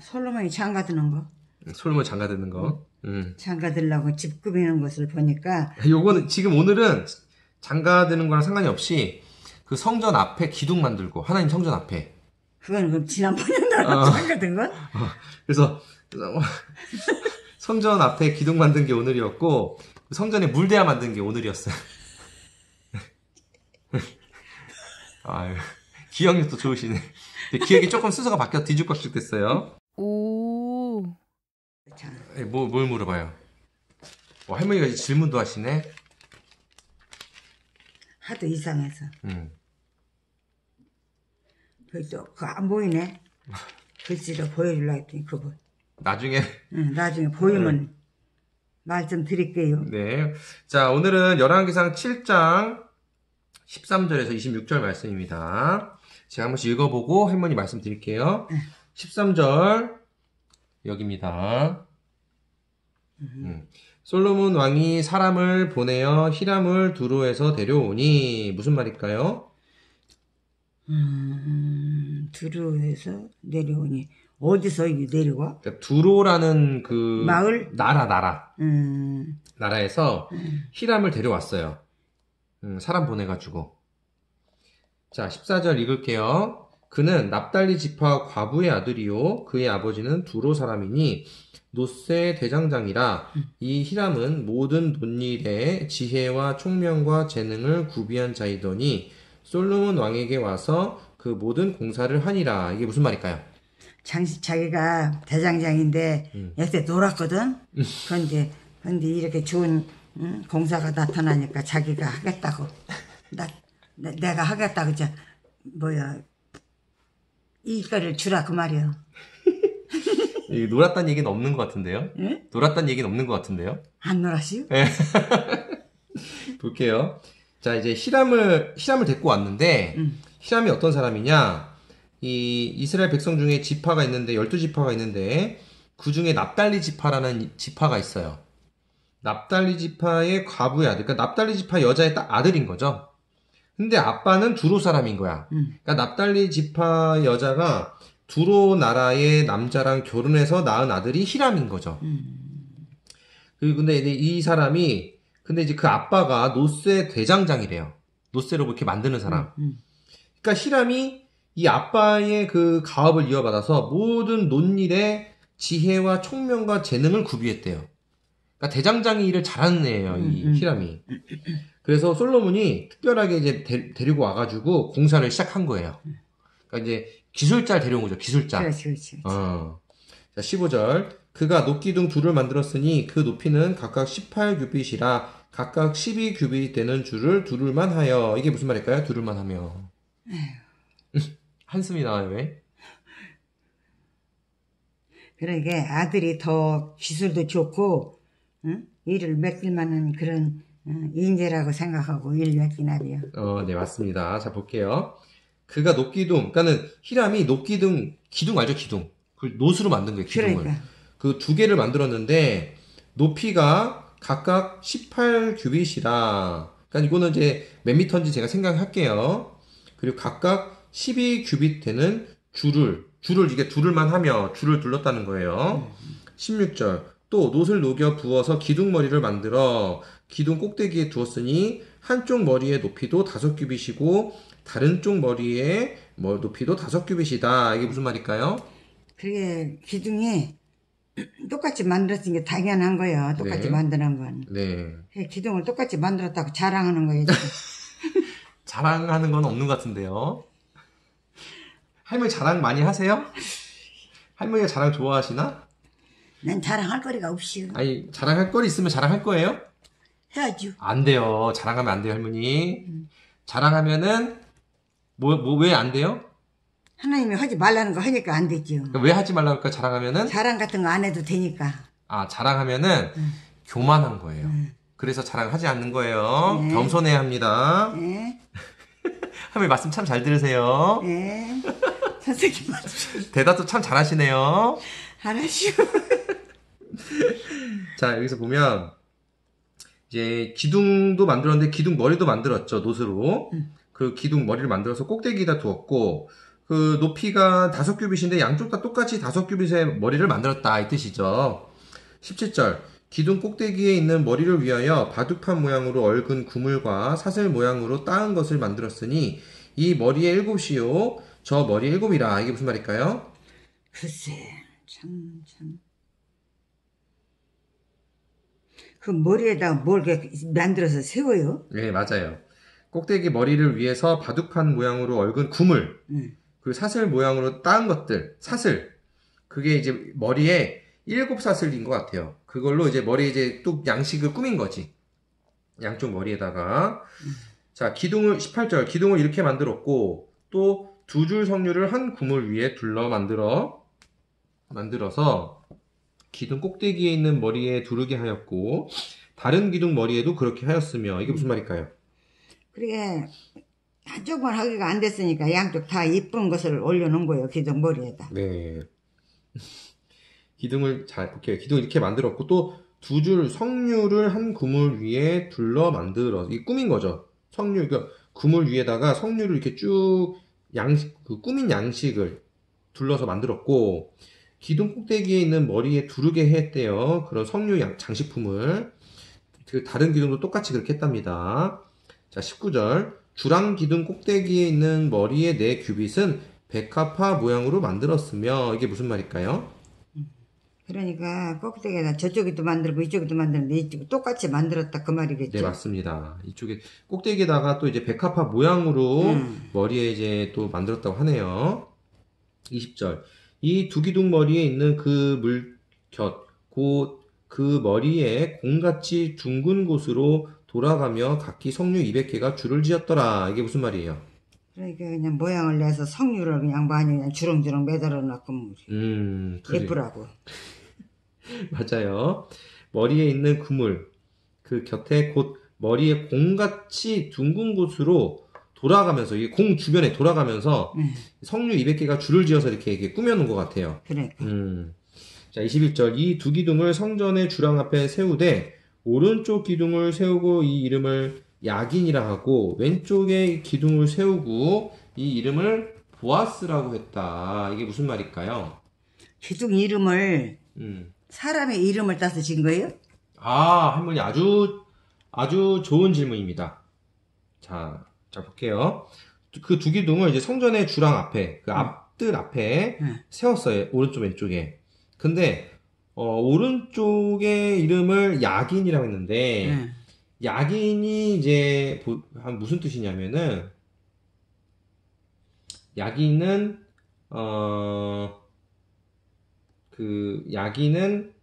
솔로몬이 장가드는 거. 솔로몬 장가드는 거. 장가들라고 집 꾸미는 것을 보니까. 요거는 지금 오늘은 장가드는 거랑 상관이 없이 그 성전 앞에 기둥 만들고 하나님 성전 앞에. 그건 그럼 지난번에 나랑 장가든 건? 그래서 성전 앞에 기둥 만든 게 오늘이었고 성전에 물대야 만든 게 오늘이었어요. 아유, 기억력도 좋으시네. 기억이 조금 순서가 바뀌어 뒤죽박죽 됐어요. 오. 뭘 물어봐요? 할머니가 이제 질문도 하시네. 하도 이상해서. 그거 안 보이네. 글씨로 보여주려고 했더니 그거. 나중에. 나중에 보이면 말 좀 드릴게요. 네. 자, 오늘은 열왕기상 7장 13절에서 26절 말씀입니다. 제가 한 번씩 읽어보고 할머니 말씀 드릴게요. 13절 여기입니다. 솔로몬 왕이 사람을 보내어 히람을 두로에서 데려오니 무슨 말일까요? 두로에서 내려오니 어디서 내려와? 그러니까 두로라는 그 마을? 나라에서 히람을 데려왔어요. 사람 보내가지고. 자, 14절 읽을게요. 그는 납달리 지파 과부의 아들이요 그의 아버지는 두로 사람이니 노세 대장장이라. 이 히람은 모든 논일에 지혜와 총명과 재능을 구비한 자이더니 솔로몬 왕에게 와서 그 모든 공사를 하니라. 이게 무슨 말일까요? 자기가 대장장인데 요새 놀았거든. 그런데 이렇게 좋은 공사가 나타나니까 자기가 하겠다고. 내가 하겠다고 일거리를 주라 그 말이야. 놀았다는 얘기는 없는 것 같은데요? 예? 놀았다는 얘기는 없는 것 같은데요? 안 놀았어요? 네. 볼게요. 자, 이제 히람을 데리고 왔는데, 히람이 어떤 사람이냐? 이 이스라엘 백성 중에 지파가 있는데, 12지파가 있는데, 그 중에 납달리 지파라는 지파가 있어요. 납달리 지파의 과부의 아들, 그러니까 납달리 지파 여자의 딱 아들인 거죠. 근데 아빠는 두로 사람인 거야. 그러니까 납달리 지파 여자가 두로 나라의 남자랑 결혼해서 낳은 아들이 히람인 거죠. 그리고 근데 이 사람이 이제 그 아빠가 노세 대장장이래요. 노세로 그렇게 만드는 사람. 그러니까 히람이 이 아빠의 그 가업을 이어받아서 모든 논일에 지혜와 총명과 재능을 구비했대요. 그러니까 대장장이 일을 잘하는 애예요, 이 히람이. 그래서 솔로몬이 특별하게 이제 데리고 와가지고 공사를 시작한 거예요. 그러니까 이제 기술자를 데려온 거죠, 기술자. 그렇지. 자, 15절. 그가 녹기둥 둘을 만들었으니 그 높이는 각각 18규빗이라 각각 12규빗 되는 줄을 두를만 하여. 이게 무슨 말일까요? 두를만 하며. 한숨이 나와요, 왜? 그러니까 아들이 더 기술도 좋고 일을 맡길만한 그런 인재라고 생각하고 일 맡기나비요. 네, 맞습니다. 자, 볼게요. 그가 녹기둥, 그러니까는 히람이 녹기둥, 기둥 알죠? 기둥. 그 노수로 만든 거예요, 기둥을. 그러니까. 그 두 개를 만들었는데 높이가 각각 18규빗이라. 그러니까 이거는 이제 몇 미터인지 제가 생각할게요. 그리고 각각 12규빗 되는 줄을 이게 두를만 하며 줄을 둘렀다는 거예요. 16절. 또 놋을 녹여 부어서 기둥 머리를 만들어 기둥 꼭대기에 두었으니 한쪽 머리의 높이도 5규빗이고 다른 쪽 머리의 높이도 5규빗이다. 이게 무슨 말일까요? 그게 기둥이 똑같이 만들었은 게 당연한 거예요. 똑같이 네. 만드는 건. 네. 기둥을 똑같이 만들었다고 자랑하는 거예요. 지금. 자랑하는 건 없는 것 같은데요. 할머니 자랑 많이 하세요? 할머니가 자랑 좋아하시나? 난 자랑할 거리가 없이요. 아니, 자랑할 거리 있으면 자랑할 거예요? 해야죠. 안 돼요. 자랑하면 안 돼요, 할머니. 자랑하면은 왜 안 돼요? 하나님이 하지 말라는 거 하니까 안 되죠. 그러니까 왜 하지 말라고 할까? 자랑하면은? 자랑 같은 거 안 해도 되니까. 자랑하면은 교만한 거예요. 그래서 자랑하지 않는 거예요. 네. 겸손해야 합니다. 네. 할머니 말씀 참 잘 들으세요. 네. 선생님 맞으세요. 대답도 참 잘하시네요. 하나시오. 자, 여기서 보면 이제 기둥도 만들었는데 기둥 머리도 만들었죠, 노스로. 그 기둥 머리를 만들어서 꼭대기에다 두었고 그 높이가 5규빗인데 양쪽 다 똑같이 5규빗의 머리를 만들었다 이 뜻이죠. 17절 기둥 꼭대기에 있는 머리를 위하여 바둑판 모양으로 얽은 구물과 사슬 모양으로 따은 것을 만들었으니 이 머리의 7이요 저 머리의 7이라. 이게 무슨 말일까요? 글쎄, 참. 그 머리에다가 뭘 이렇게 만들어서 세워요? 네, 맞아요. 꼭대기 머리를 위해서 바둑판 모양으로 얽은 구물, 그 사슬 모양으로 따은 것들, 사슬. 그게 이제 머리에 7사슬인 것 같아요. 그걸로 이제 머리에 이제 뚝 양식을 꾸민 거지. 양쪽 머리에다가. 자, 18절, 기둥을 이렇게 만들었고, 또 2줄 석류를 한 구물 위에 둘러 만들어서 기둥 꼭대기에 있는 머리에 두르게 하였고, 다른 기둥 머리에도 그렇게 하였으며, 이게 무슨 말일까요? 그게 한쪽만 하기가 안 됐으니까 양쪽 다 이쁜 것을 올려놓은 거예요. 기둥 머리에다. 네. 기둥을 잘 볼게요. 기둥 이렇게 만들었고 또 2줄 석류를 한 구물 위에 둘러 만들어 이 꾸민 거죠. 석류 그러니까 구물 위에다가 석류를 이렇게 쭉 그 꾸민 양식을 둘러서 만들었고 기둥 꼭대기에 있는 머리에 두르게 했대요. 그런 석류 장식품을 그 다른 기둥도 똑같이 그렇게 했답니다. 자, 19절 주랑 기둥 꼭대기에 있는 머리의 4규빗은 백합화 모양으로 만들었으며 이게 무슨 말일까요? 그러니까 꼭대기에다 저쪽에도 만들고 이쪽에도 만드는데 이쪽 똑같이 만들었다 그 말이겠죠? 네, 맞습니다. 이쪽에 꼭대기에다가 또 이제 백합화 모양으로 머리에 이제 또 만들었다고 하네요. 20절 이 두 기둥 머리에 있는 그 물곁 곧 그 머리에 공같이 둥근 곳으로 돌아가며 각기 석류 200개가 줄을 지었더라. 이게 무슨 말이에요? 그러니까 그냥 모양을 내서 석류를 그냥 많이 그냥 주렁주렁 매달아 놨고 예쁘라고. 맞아요. 머리에 있는 그물 그 곁에 곧 머리에 공같이 둥근 곳으로 돌아가면서 이게 공 주변에 돌아가면서 석류 200개가 줄을 지어서 이렇게 꾸며놓은 것 같아요. 그러니까. 자, 21절 이 두 기둥을 성전의 주랑 앞에 세우되 오른쪽 기둥을 세우고 이 이름을 야긴이라 하고 왼쪽에 기둥을 세우고 이 이름을 보아스라고 했다. 이게 무슨 말일까요? 기둥 이름을 사람의 이름을 따서 지은 거예요? 아, 할머니 아주 좋은 질문입니다. 자 볼게요. 그 두 기둥을 이제 성전의 주랑 앞에 그 앞뜰 앞에 세웠어요. 오른쪽 왼쪽에. 근데 오른쪽의 이름을 야긴이라고 했는데 야긴이 이제 무슨 뜻이냐면은 야긴은 그 야긴은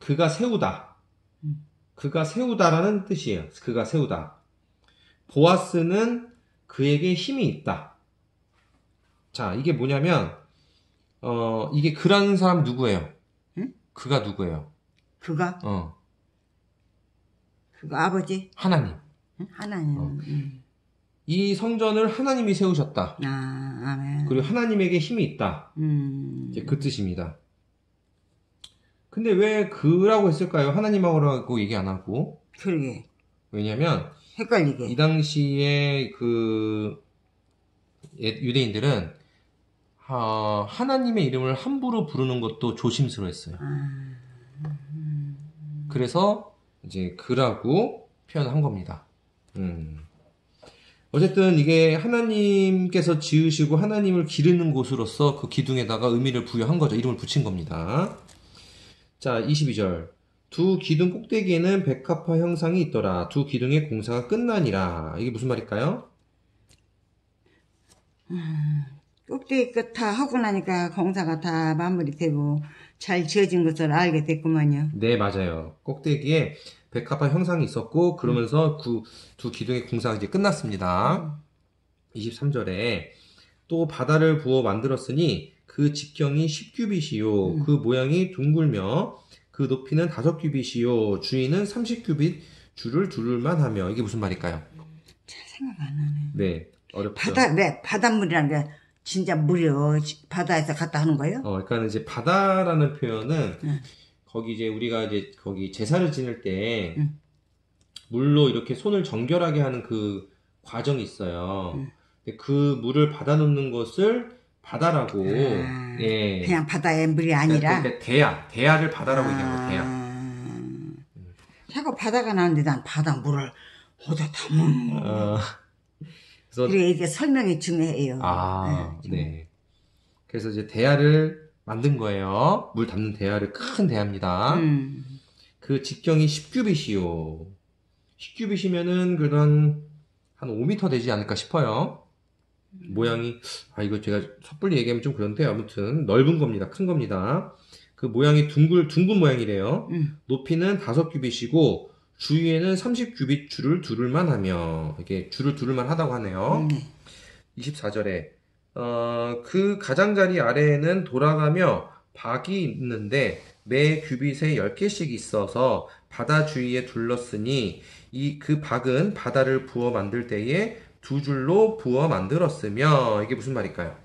그가 세우다라는 뜻이에요. 그가 세우다. 보아스는 그에게 힘이 있다. 자, 이게 뭐냐면 이게 그라는 사람 누구예요? 응? 그가 누구예요? 그가? 그가 아버지? 하나님. 응? 하나님. 이 성전을 하나님이 세우셨다. 아멘. 그리고 하나님에게 힘이 있다. 이제 그 뜻입니다. 근데 왜 그라고 했을까요? 하나님하고라고 얘기 안 하고. 그러게. 왜냐면 헷갈리게. 이 당시에 그 유대인들은 하나님의 이름을 함부로 부르는 것도 조심스러워했어요. 그래서 이제 그라고 표현한 겁니다. 어쨌든 이게 하나님께서 지으시고 하나님을 기르는 곳으로서 그 기둥에다가 의미를 부여한 거죠. 이름을 붙인 겁니다. 자, 22절. 두 기둥 꼭대기에는 백합화 형상이 있더라. 두 기둥의 공사가 끝나니라. 이게 무슨 말일까요? 꼭대기 끝 다 하고 나니까 공사가 다 마무리되고 잘 지어진 것을 알게 됐구만요. 네, 맞아요. 꼭대기에 백합화 형상이 있었고 그러면서 두 기둥의 공사가 이제 끝났습니다. 23절에 또 바다를 부어 만들었으니 그 직경이 10규빗이요 그 모양이 둥글며 그 높이는 5규빗이요 주위는 30규빗 줄을 두를만 하며 이게 무슨 말일까요? 잘 생각 안 나네. 네, 어렵죠. 바닷물이라는 게 진짜 물이요. 바다에서 갖다 하는 거예요? 그러니까 이제 바다라는 표현은 거기 이제 우리가 이제 거기 제사를 지낼 때 물로 이렇게 손을 정결하게 하는 그 과정이 있어요. 근데 그 물을 받아 놓는 것을 바다라고. 예. 그냥 바다의 물이 아니라. 그러니까 대야를 바다라고 얘기하는 거예요. 대야. 자꾸 바다가 나오는데 난 바다 물을 어디다 담은. 그래서 그래 이게 설명이 중요해요. 네. 그래서 이제 대야를 만든 거예요. 물 담는 대야를 큰 대야입니다. 그 직경이 10규빗이요. 10규빗이면은 그래도 한 5m 되지 않을까 싶어요. 모양이 이거 제가 섣불리 얘기하면 좀 그런데 아무튼 넓은 겁니다. 큰 겁니다. 그 모양이 둥근 모양이래요. 높이는 5규빗이고 주위에는 30규빗 줄을 두를만 하며 이렇게 줄을 두를만 하다고 하네요. 24절에 그 가장자리 아래에는 돌아가며 박이 있는데 매 규빗에 10개씩 있어서 바다 주위에 둘렀으니 그 박은 바다를 부어 만들 때에 2줄로 부어 만들었으며 이게 무슨 말일까요?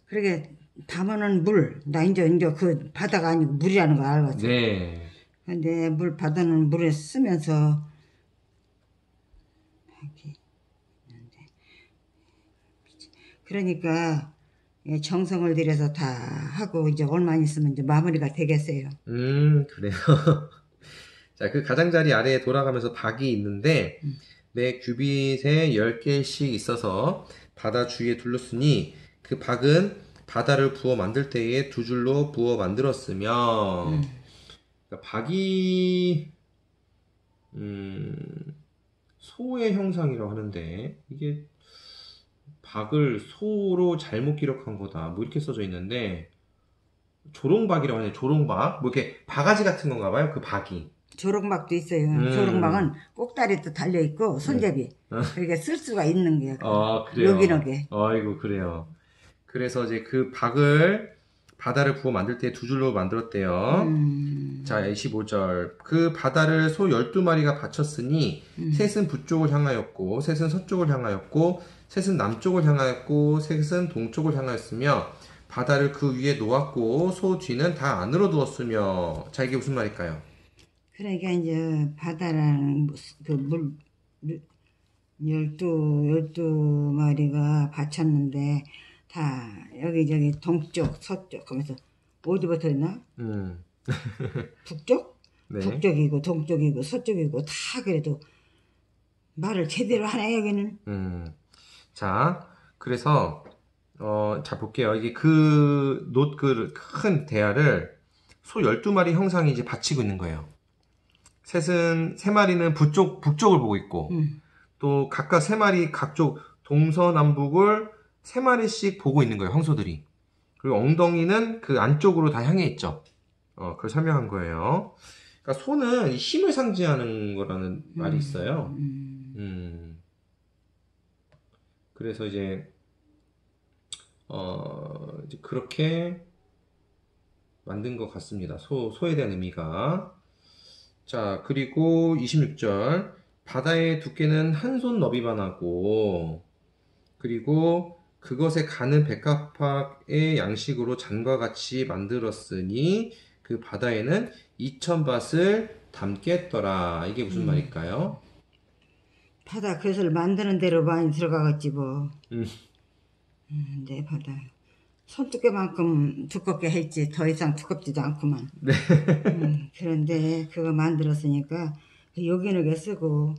그러게 담아놓은 물, 나 이제 그 바다가 아니고 물이라는 거 알겠어. 네. 근데 바다는 물에 쓰면서 그러니까 정성을 들여서 다 하고 이제 얼마 있으면 이제 마무리가 되겠어요. 그래요. 자, 그 가장자리 아래에 돌아가면서 박이 있는데 매 규빗에 10개씩 있어서 바다 주위에 둘렀으니 그 박은 바다를 부어 만들 때에 2줄로 부어 만들었으며 그러니까 박이 소의 형상이라고 하는데 이게 박을 소로 잘못 기록한 거다 뭐 이렇게 써져 있는데 조롱박이라고 하네요. 조롱박 뭐 이렇게 바가지 같은 건가 봐요. 그 박이 조롱박도 있어요. 조롱박은 꼭다리도 달려있고 손잡이 그러니까 쓸 수가 있는 거예요. 그래요. 요긴하게. 아이고 그래요. 그래서 이제 그 박을 바다를 부어 만들 때 2줄로 만들었대요. 자, 25절. 그 바다를 소 12마리가 바쳤으니 셋은 북쪽을 향하였고 셋은 서쪽을 향하였고 셋은 남쪽을 향하였고 셋은 동쪽을 향하였으며 바다를 그 위에 놓았고 소 뒤는 다 안으로 두었으며. 자, 이게 무슨 말일까요? 그러니까 이제 바다라는 그 물 12마리가 바쳤는데 다 여기저기 동쪽 서쪽 하면서 어디부터 있나? 북쪽? 네. 북쪽이고 동쪽이고 서쪽이고 다 그래도 말을 제대로 하네 여기는. 자, 그래서 자 볼게요. 이게 그 큰 대야를 소 12마리 형상이 이제 받치고 있는 거예요. 셋은 3마리는 북쪽을 보고 있고 또 각각 3마리 각쪽 동서남북을 3마리씩 보고 있는 거예요. 황소들이. 그리고 엉덩이는 그 안쪽으로 다 향해 있죠. 그걸 설명한 거예요. 그러니까 소는 힘을 상징하는 거라는 말이 있어요. 그래서 이제 그렇게 만든 것 같습니다. 소에 대한 의미가. 자, 그리고 26절. 바다의 두께는 한 손 너비만 하고, 그리고 그것에 가는 백합화의 양식으로 잔과 같이 만들었으니 그 바다에는 2000밭을 담겠더라. 이게 무슨 말일까요? 바다 그것을 만드는 대로 많이 들어가겠지 뭐. 네, 바다. 손두께만큼 두껍게 했지 더 이상 두껍지도 않구만. 네. 그런데 그거 만들었으니까 요긴하게 쓰고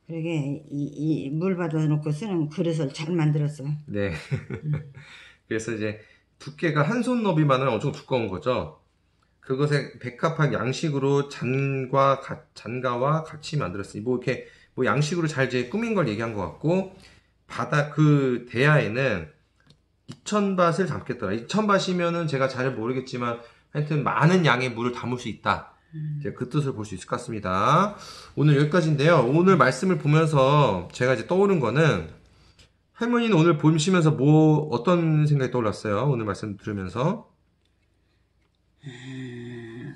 그러게 이 물 받아놓고 쓰는 그릇을 잘 만들었어. 네. 그래서 이제 두께가 한 손 너비만은 엄청 두꺼운 거죠. 그것에 백합한 양식으로 잔가와 같이 만들었으니 뭐 이렇게 뭐 양식으로 잘 이제 꾸민 걸 얘기한 것 같고 바다 그 대야에는 2000밭을 담겠더라. 2000밭이면은 제가 잘 모르겠지만 하여튼 많은 양의 물을 담을 수 있다. 이제 그 뜻을 볼 수 있을 것 같습니다. 오늘 여기까지인데요. 오늘 말씀을 보면서 제가 이제 떠오른 거는 할머니는 오늘 보시면서 어떤 생각이 떠올랐어요? 오늘 말씀 들으면서.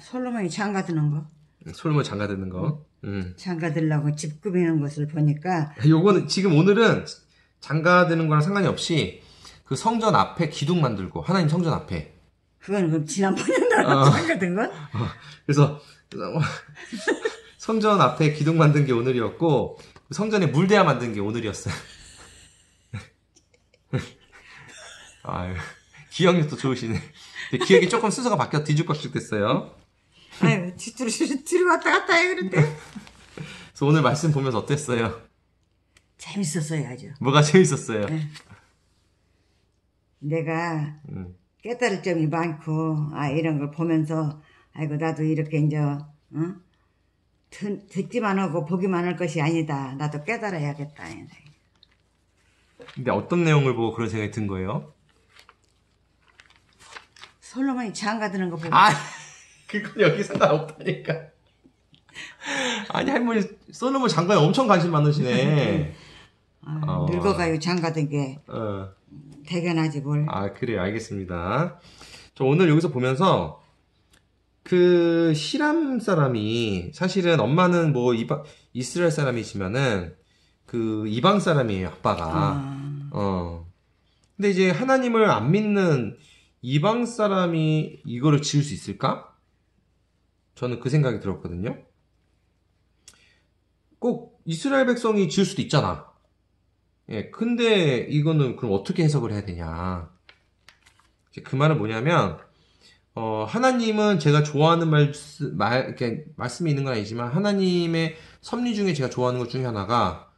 솔로몬이 장가 드는 거. 솔로몬 장가 드는 거. 장가 들려고 집 꾸미는 것을 보니까 요거는 지금 오늘은 장가 드는 거랑 상관이 없이 그 성전 앞에 기둥 만들고 하나님 성전 앞에 그건 그럼 지난번에 나랑 장가 든 건? 그래서 성전 앞에 기둥 만든 게 오늘이었고 성전에 물대야 만든 게 오늘이었어요. 아유, 기억력도 좋으시네. 기억이 조금 순서가 바뀌어 뒤죽박죽 됐어요. 아유, 뒤로 왔다 갔다 해, 그런데. 그래서 오늘 말씀 보면서 어땠어요? 재밌었어요, 아주. 뭐가 재밌었어요? 네. 내가 깨달을 점이 많고, 이런 걸 보면서, 아이고, 나도 이렇게 이제, 듣기만 하고 보기만 할 것이 아니다. 나도 깨달아야겠다. 근데 어떤 내용을 보고 그런 생각이 든 거예요? 솔로몬이 장가드는 거 보고. 그건 여기 상관없다니까. 아니, 할머니, 솔로몬 장가에 엄청 관심 많으시네. 늙어가요, 장가든 게. 대견하지, 뭘. 그래요. 알겠습니다. 저 오늘 여기서 보면서, 그, 시람 사람이, 사실은 엄마는 뭐, 이스라엘 사람이지만은, 그, 이방 사람이에요, 아빠가. 근데 이제 하나님을 안 믿는 이방 사람이 이거를 지을 수 있을까? 저는 그 생각이 들었거든요. 꼭 이스라엘 백성이 지을 수도 있잖아. 예, 근데 이거는 그럼 어떻게 해석을 해야 되냐. 그 말은 뭐냐면, 하나님은 제가 좋아하는 이렇게 말씀이 있는 건 아니지만, 하나님의 섭리 중에 제가 좋아하는 것 중에 하나가,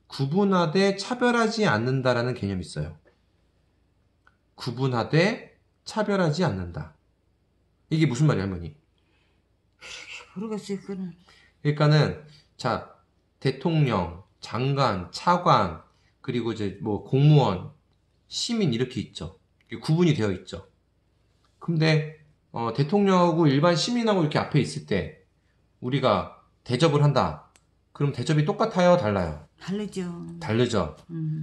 구분하되 차별하지 않는다라는 개념이 있어요. 구분하되 차별하지 않는다. 이게 무슨 말이야, 할머니? 모르겠어요, 그거는. 그러니까는, 자, 대통령, 장관, 차관, 그리고 이제 뭐 공무원, 시민 이렇게 있죠. 구분이 되어 있죠. 근데 대통령하고 일반 시민하고 이렇게 앞에 있을 때 우리가 대접을 한다. 그럼 대접이 똑같아요, 달라요? 다르죠.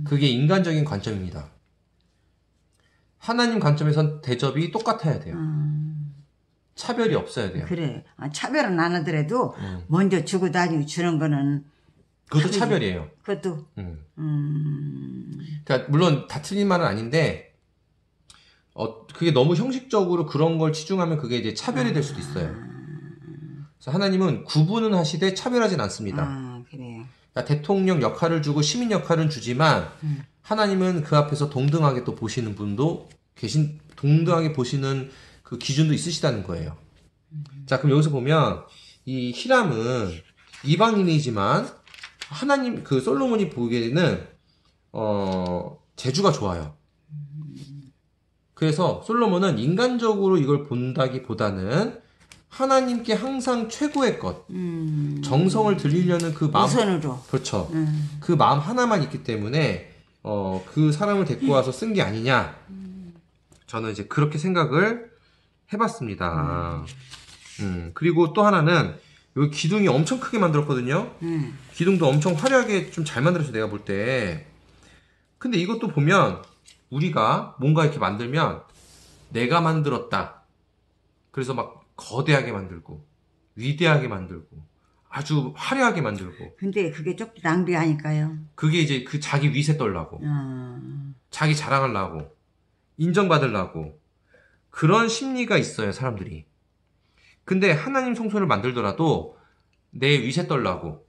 그게 인간적인 관점입니다. 하나님 관점에선 대접이 똑같아야 돼요. 차별이 없어야 돼요. 그래. 차별은 안 하더라도 먼저 주고 다니고 주는 거는 그것도 차별이에요. 그것도. 그러니까 물론 다 틀린 말은 아닌데 그게 너무 형식적으로 그런 걸 치중하면 그게 이제 차별이 될 수도 있어요. 그래서 하나님은 구분은 하시되 차별하진 않습니다. 그래요. 그러니까 대통령 역할을 주고 시민 역할은 주지만 하나님은 그 앞에서 동등하게 또 보시는 분도 동등하게 보시는 그 기준도 있으시다는 거예요. 자, 그럼 여기서 보면 이 히람은 이방인이지만 하나님 그 솔로몬이 보기에는 재주가 좋아요. 그래서 솔로몬은 인간적으로 이걸 본다기보다는 하나님께 항상 최고의 것, 정성을 들리려는 그 마음, 우선으로. 그렇죠. 그 마음 하나만 있기 때문에 그 사람을 데리고 와서 쓴 게 아니냐. 저는 이제 그렇게 생각을 해봤습니다. 그리고 또 하나는 여기 기둥이 엄청 크게 만들었거든요. 기둥도 엄청 화려하게 좀 잘 만들었어, 내가 볼 때. 근데 이것도 보면 우리가 뭔가 이렇게 만들면 내가 만들었다. 그래서 막 거대하게 만들고 위대하게 만들고 아주 화려하게 만들고. 근데 그게 조금 낭비하니까요. 그게 이제 그 자기 위세 떨라고. 자기 자랑하려고. 인정받으려고. 그런 심리가 있어요, 사람들이. 근데 하나님 성소를 만들더라도 내 위세 떨라고.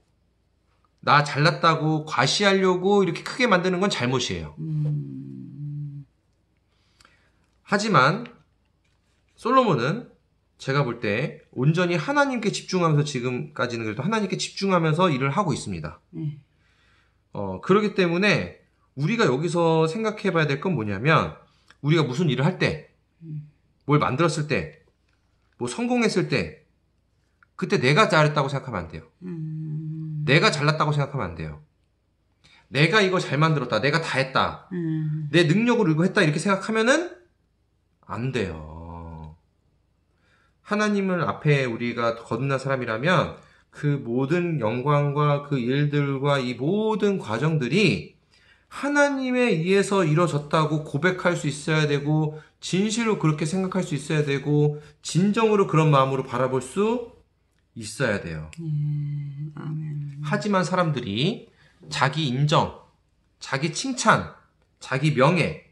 나 잘났다고 과시하려고 이렇게 크게 만드는 건 잘못이에요. 하지만 솔로몬은 제가 볼 때 온전히 하나님께 집중하면서 지금까지는 그래도 하나님께 집중하면서 일을 하고 있습니다. 그렇기 때문에 우리가 여기서 생각해 봐야 될 건 뭐냐면 우리가 무슨 일을 할 때, 뭘 만들었을 때, 뭐 성공했을 때 그때 내가 잘했다고 생각하면 안 돼요. 내가 잘났다고 생각하면 안 돼요. 내가 이거 잘 만들었다. 내가 다 했다. 내 능력으로 이거 했다. 이렇게 생각하면은 안 돼요. 하나님을 앞에 우리가 거듭난 사람이라면 그 모든 영광과 그 일들과 이 모든 과정들이 하나님에 의해서 이루어졌다고 고백할 수 있어야 되고 진실로 그렇게 생각할 수 있어야 되고 진정으로 그런 마음으로 바라볼 수 있어야 돼요. 아멘. 하지만 사람들이 자기 인정, 자기 칭찬, 자기 명예,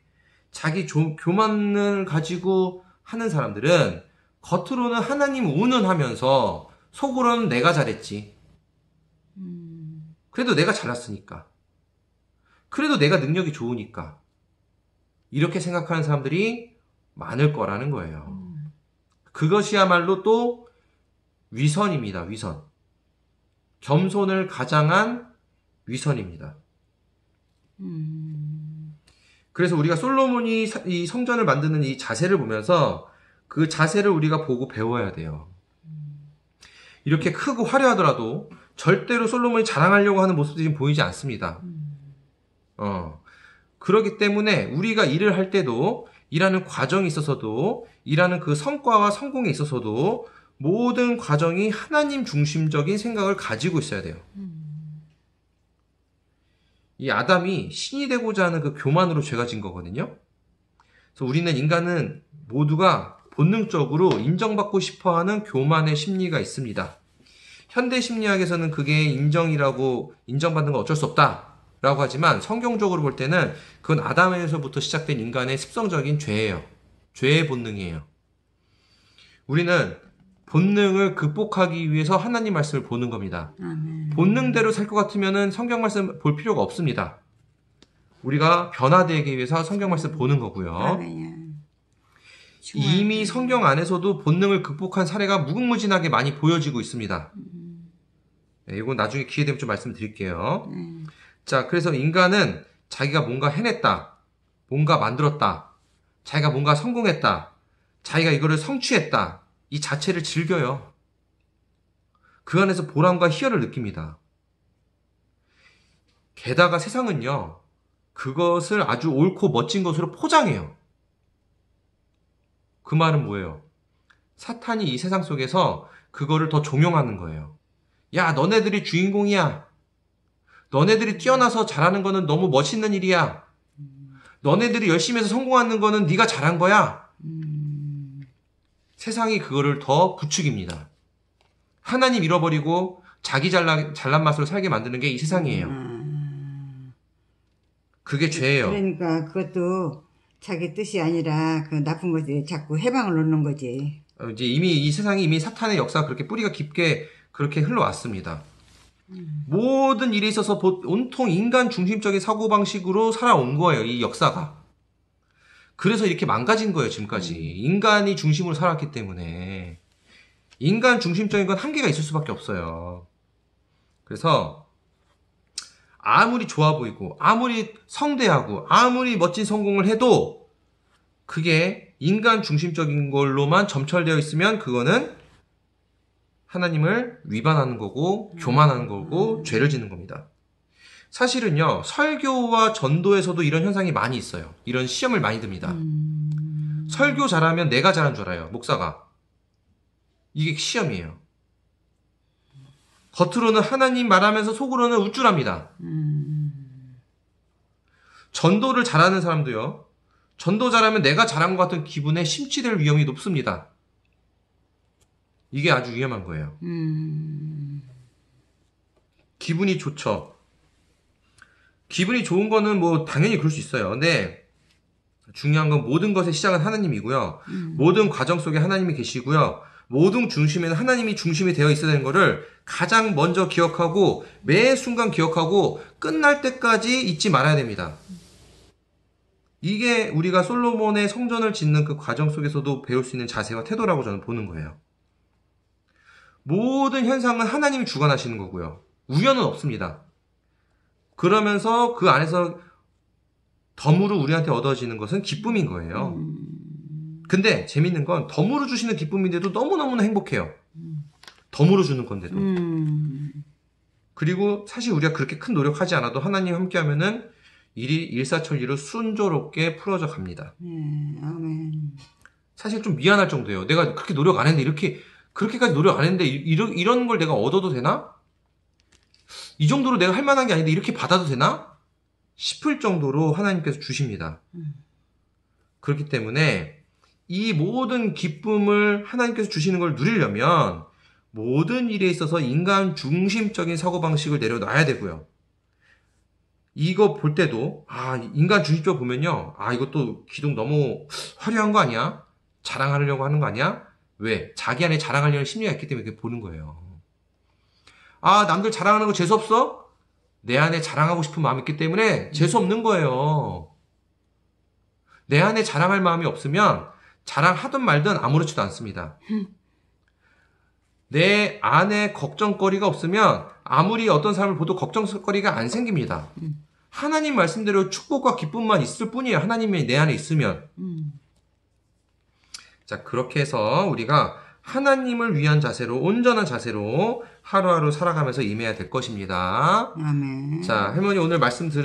자기 교만을 가지고 하는 사람들은 겉으로는 하나님 운운하면서 속으로는 내가 잘했지. 그래도 내가 잘났으니까. 그래도 내가 능력이 좋으니까. 이렇게 생각하는 사람들이 많을 거라는 거예요. 그것이야말로 또 위선입니다. 위선. 겸손을 가장한 위선입니다. 그래서 우리가 솔로몬이 이 성전을 만드는 이 자세를 보면서 그 자세를 우리가 보고 배워야 돼요. 이렇게 크고 화려하더라도 절대로 솔로몬이 자랑하려고 하는 모습들이 지금 보이지 않습니다. 그렇기 때문에 우리가 일을 할 때도, 일하는 과정에 있어서도, 일하는 그 성과와 성공에 있어서도 모든 과정이 하나님 중심적인 생각을 가지고 있어야 돼요. 이 아담이 신이 되고자 하는 그 교만으로 죄가 진 거거든요. 그래서 우리는 인간은 모두가 본능적으로 인정받고 싶어하는 교만의 심리가 있습니다. 현대 심리학에서는 그게 인정받는 건 어쩔 수 없다라고 하지만 성경적으로 볼 때는 그건 아담에서부터 시작된 인간의 습성적인 죄예요. 죄의 본능이에요. 우리는 본능을 극복하기 위해서 하나님 말씀을 보는 겁니다. 본능대로 살 것 같으면은 성경 말씀 볼 필요가 없습니다. 우리가 변화되기 위해서 성경 말씀 보는 거고요. 이미 성경 안에서도 본능을 극복한 사례가 무궁무진하게 많이 보여지고 있습니다. 네, 이건 나중에 기회 되면 좀 말씀드릴게요. 자, 그래서 인간은 자기가 뭔가 해냈다, 뭔가 만들었다, 자기가 뭔가 성공했다, 자기가 이거를 성취했다, 이 자체를 즐겨요. 그 안에서 보람과 희열을 느낍니다. 게다가 세상은요, 그것을 아주 옳고 멋진 것으로 포장해요. 그 말은 뭐예요? 사탄이 이 세상 속에서 그거를 더 종용하는 거예요. 야, 너네들이 주인공이야. 너네들이 뛰어나서 잘하는 거는 너무 멋있는 일이야. 너네들이 열심히 해서 성공하는 거는 네가 잘한 거야. 세상이 그거를 더 부추깁니다. 하나님 잃어버리고 자기 잘난 맛으로 살게 만드는 게 이 세상이에요. 그게 죄예요. 그러니까 그것도 자기 뜻이 아니라 그 나쁜 것에 자꾸 해방을 놓는 거지. 이제 이 세상이 이미 사탄의 역사가 그렇게 뿌리가 깊게 그렇게 흘러왔습니다. 모든 일에 있어서 온통 인간 중심적인 사고방식으로 살아온 거예요, 이 역사가. 그래서 이렇게 망가진 거예요, 지금까지. 인간이 중심으로 살았기 때문에. 인간 중심적인 건 한계가 있을 수밖에 없어요. 그래서 아무리 좋아 보이고, 아무리 성대하고, 아무리 멋진 성공을 해도 그게 인간 중심적인 걸로만 점철되어 있으면 그거는 하나님을 위반하는 거고, 교만하는 거고, 죄를 짓는 겁니다. 사실은요, 설교와 전도에서도 이런 현상이 많이 있어요. 이런 시험을 많이 듭니다. 설교 잘하면 내가 잘한 줄 알아요, 목사가. 이게 시험이에요. 겉으로는 하나님 말하면서 속으로는 우쭐합니다. 전도를 잘하는 사람도요, 전도 잘하면 내가 잘한 것 같은 기분에 심취될 위험이 높습니다. 이게 아주 위험한 거예요. 기분이 좋죠. 기분이 좋은 거는 뭐 당연히 그럴 수 있어요. 근데 중요한 건 모든 것의 시작은 하나님이고요. 모든 과정 속에 하나님이 계시고요. 모든 중심에는 하나님이 중심이 되어 있어야 되는 거를 가장 먼저 기억하고 매 순간 기억하고 끝날 때까지 잊지 말아야 됩니다. 이게 우리가 솔로몬의 성전을 짓는 그 과정 속에서도 배울 수 있는 자세와 태도라고 저는 보는 거예요. 모든 현상은 하나님이 주관하시는 거고요. 우연은 없습니다. 그러면서 그 안에서 덤으로 우리한테 얻어지는 것은 기쁨인 거예요. 근데 재밌는 건 덤으로 주시는 기쁨인데도 너무너무나 행복해요. 덤으로 주는 건데도. 그리고 사실 우리가 그렇게 큰 노력하지 않아도 하나님 함께 하면은 일이 일사천리로 순조롭게 풀어져 갑니다. 아멘. 사실 좀 미안할 정도예요. 내가 그렇게 노력 안 했는데 그렇게까지 노력 안 했는데 이런 걸 내가 얻어도 되나? 이 정도로 내가 할 만한 게 아닌데 이렇게 받아도 되나? 싶을 정도로 하나님께서 주십니다. 그렇기 때문에 이 모든 기쁨을 하나님께서 주시는 걸 누리려면 모든 일에 있어서 인간 중심적인 사고방식을 내려놔야 되고요. 이거 볼 때도 인간 중심적으로 보면요, 이것도 기둥 너무 화려한 거 아니야? 자랑하려고 하는 거 아니야? 왜? 자기 안에 자랑하려는 심리가 있기 때문에 그렇게 보는 거예요. 아, 남들 자랑하는 거 재수없어? 내 안에 자랑하고 싶은 마음이 있기 때문에 재수없는 거예요. 내 안에 자랑할 마음이 없으면 자랑하든 말든 아무렇지도 않습니다. 내 안에 걱정거리가 없으면 아무리 어떤 사람을 봐도 걱정거리가 안 생깁니다. 하나님 말씀대로 축복과 기쁨만 있을 뿐이에요. 하나님이 내 안에 있으면. 자, 그렇게 해서 우리가 하나님을 위한 자세로, 온전한 자세로 하루하루 살아가면서 임해야 될 것입니다. 아멘. 자, 할머니 오늘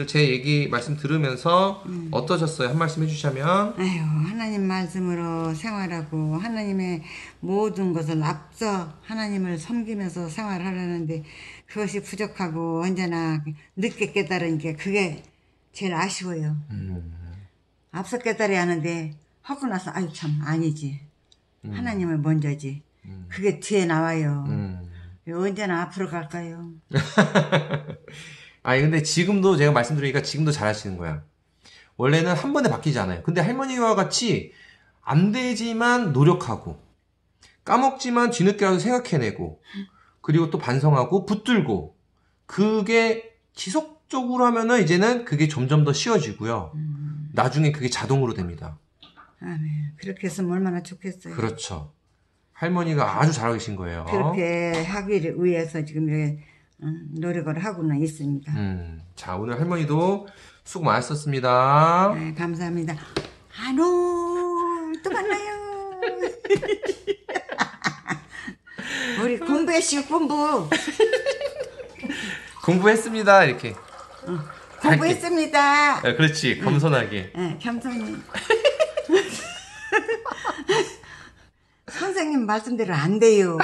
제 말씀 들으면서 어떠셨어요? 한 말씀 해주시면. 아유, 하나님 말씀으로 생활하고 하나님의 모든 것을 앞서 하나님을 섬기면서 생활하려는데 그것이 부족하고 언제나 늦게 깨달은 게 그게 제일 아쉬워요. 앞서 깨달아야 하는데 하고 나서 아유 참 아니지. 하나님을 먼저지. 그게 뒤에 나와요. 언제나 앞으로 갈까요? 아니 근데 지금도 제가 말씀드리니까 지금도 잘하시는 거야. 원래는 한 번에 바뀌지 않아요. 근데 할머니와 같이 안 되지만 노력하고 까먹지만 뒤늦게라도 생각해내고 그리고 또 반성하고 붙들고 그게 지속적으로 하면은 이제는 그게 점점 더 쉬워지고요. 나중에 그게 자동으로 됩니다. 아멘. 그렇게 했으면 얼마나 좋겠어요. 그렇죠. 할머니가 아주 잘하고 계신 거예요. 그렇게 하기를 위해서 지금 이렇게 노력을 하고는 있습니다. 자, 오늘 할머니도 수고 많으셨습니다. 네, 감사합니다. 한우 또 만나요. 우리 공부했어요, 공부. 공부했습니다. 이렇게. 공부했습니다. 네, 그렇지. 겸손하게. 네, 겸손히. 선생님 말씀대로 안 돼요.